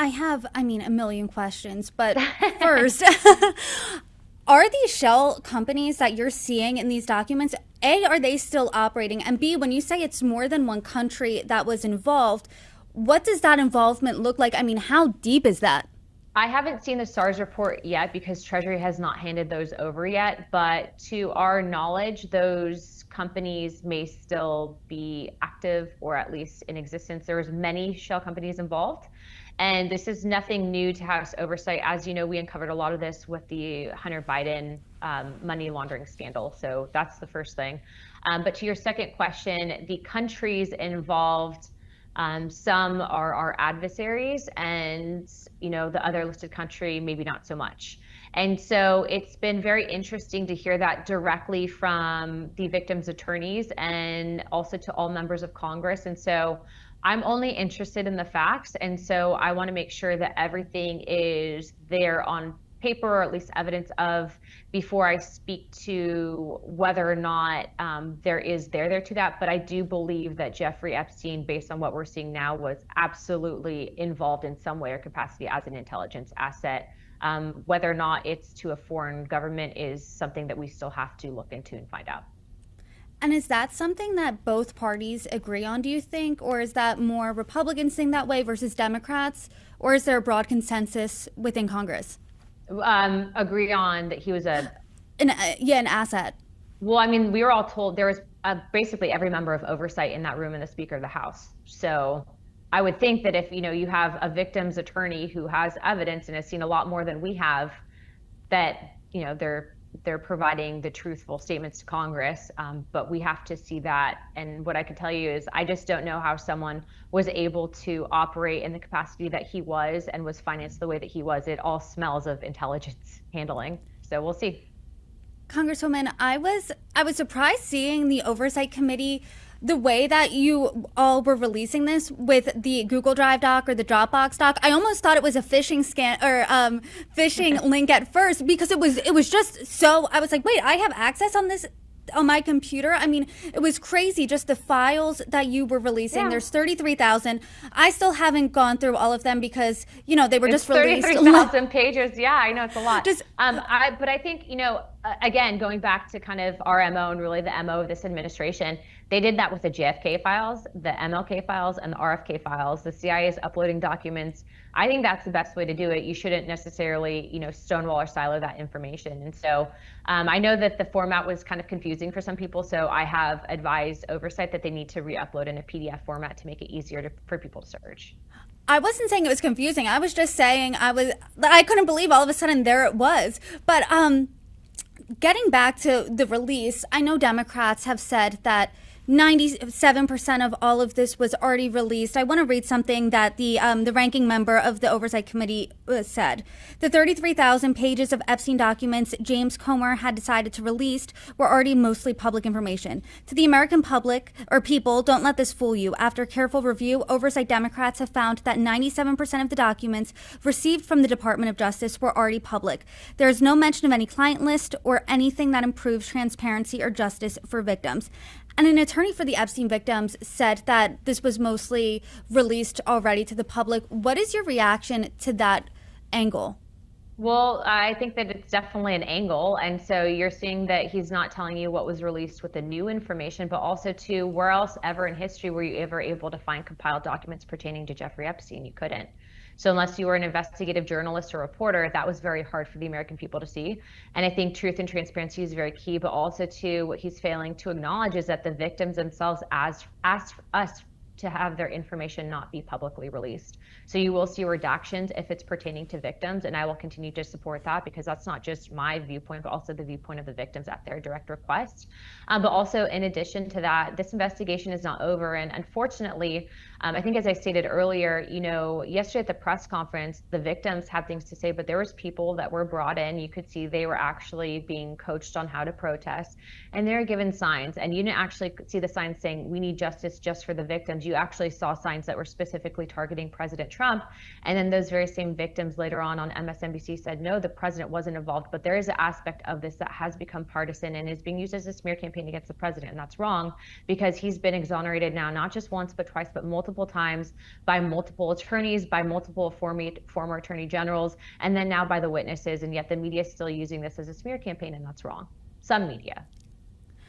I have, I mean, a million questions, but first, are these shell companies that you're seeing in these documents, A, are they still operating? And B, when you say it's more than one country that was involved, what does that involvement look like? I mean, how deep is that? I haven't seen the SARS report yet because Treasury has not handed those over yet. But to our knowledge, those companies may still be active or at least in existence. There was many shell companies involved. And this is nothing new to House Oversight. As you know, we uncovered a lot of this with the Hunter Biden money laundering scandal. So that's the first thing. But to your second question, the countries involved, some are our adversaries, and the other listed country maybe not so much. And so it's been very interesting to hear that directly from the victims' attorneys and also to all members of Congress. And so I'm only interested in the facts, and so I want to make sure that everything is there on paper, or at least evidence of, before I speak to whether or not there is there to that. But I do believe that Jeffrey Epstein, based on what we're seeing now, was absolutely involved in some way or capacity as an intelligence asset. Whether or not it's to a foreign government is something that we still have to look into and find out. And is that something that both parties agree on, do you think? Or is that more Republicans think that way versus Democrats? Or is there a broad consensus within Congress? Agree on that he was an asset. well, I mean, we were all told there was basically every member of oversight in that room and the Speaker of the House. So I would think that if you have a victim's attorney who has evidence and has seen a lot more than we have, that they're providing the truthful statements to Congress. But we have to see that. And what I can tell you is I just don't know how someone was able to operate in the capacity that he was and was financed the way that he was. It all smells of intelligence handling. So we'll see. Congresswoman, I was surprised seeing the Oversight Committee, the way that you all were releasing this with the Google Drive doc or the Dropbox doc. I almost thought it was a phishing scan or phishing link at first, because it was just so. I was like, wait, I have access on this on my computer. I mean, it was crazy, just the files that you were releasing. Yeah. There's 33,000. I still haven't gone through all of them because they were It's just released. 33,000 pages. Yeah, I know it's a lot. Just But I think, again, going back to kind of our MO and really the MO of this administration, they did that with the JFK files, the MLK files, and the RFK files. The CIA is uploading documents. I think that's the best way to do it. You shouldn't necessarily, stonewall or silo that information. And so I know that the format was kind of confusing for some people. So I have advised Oversight that they need to re-upload in a PDF format to make it easier for people to search. I wasn't saying it was confusing. I was just saying I couldn't believe all of a sudden there it was. But getting back to the release, I know Democrats have said that 97% of all of this was already released. I want to read something that the ranking member of the Oversight Committee said. The 33,000 pages of Epstein documents James Comer had decided to release were already mostly public information. To the American public or people, don't let this fool you. After careful review, Oversight Democrats have found that 97% of the documents received from the Department of Justice were already public. There is no mention of any client list or anything that improves transparency or justice for victims. And an attorney for the Epstein victims said that this was mostly released already to the public. What is your reaction to that angle? Well, I think that it's definitely an angle. And so you're seeing that he's not telling you what was released with the new information, but also to where else ever in history were you ever able to find compiled documents pertaining to Jeffrey Epstein? You couldn't. So unless you were an investigative journalist or reporter, that was very hard for the American people to see. And I think truth and transparency is very key, but also to what he's failing to acknowledge is that the victims themselves asked us to have their information not be publicly released. So you will see redactions if it's pertaining to victims, and I will continue to support that because that's not just my viewpoint, but also the viewpoint of the victims at their direct request. But also, in addition to that, this investigation is not over, and unfortunately, I think as I stated earlier, yesterday at the press conference, the victims had things to say, but there was people that were brought in. You could see they were actually being coached on how to protest, and they were given signs, and you didn't actually see the signs saying, we need justice just for the victims. You actually saw signs that were specifically targeting President Trump, and then those very same victims later on MSNBC said, no, the president wasn't involved, but there is an aspect of this that has become partisan and is being used as a smear campaign against the president, and that's wrong because he's been exonerated now, not just once, but twice, but multiple multiple times by multiple attorneys, by multiple former attorney generals, and then now by the witnesses. And yet the media is still using this as a smear campaign, and that's wrong. Some media.